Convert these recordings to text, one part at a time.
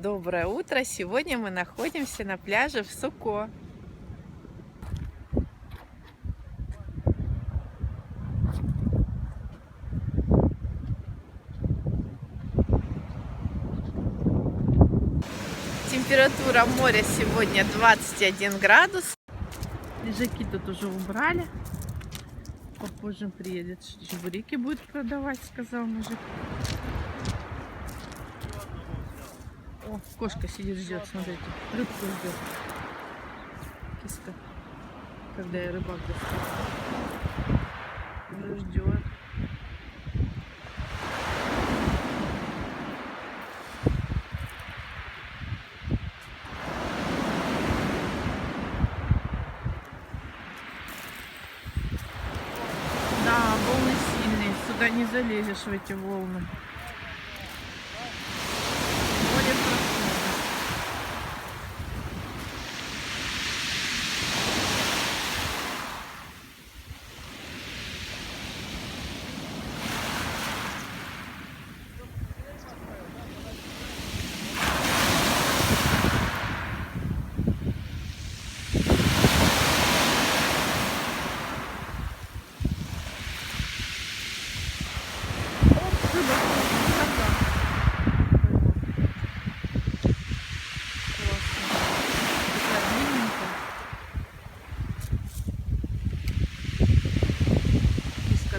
Доброе утро! Сегодня мы находимся на пляже в Суко. Температура моря сегодня 21 градус. Лежаки тут уже убрали. Попозже приедет, чебуреки будет продавать, сказал мужик. О, кошка сидит, ждет, смотрите. Рыбку ждет. Киска. Когда я рыбак достал. Уже ждет. Да, волны сильные. Сюда не залезешь, в эти волны. Море прохладно.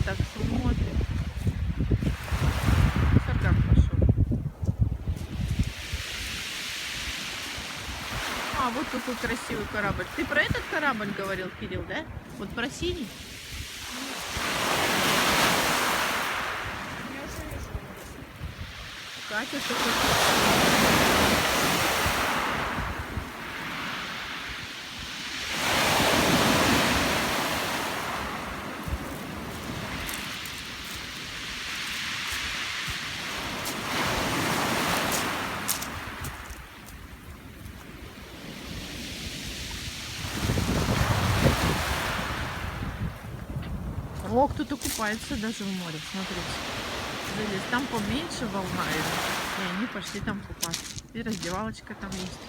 Так смотрит. Сарган пошел. А, вот какой красивый корабль. Ты про этот корабль говорил, Кирилл, да? Вот про синий? Катя, что О, кто-то купается даже в море, смотрите. Залез. Там поменьше волна, и они пошли там купаться. И раздевалочка там есть.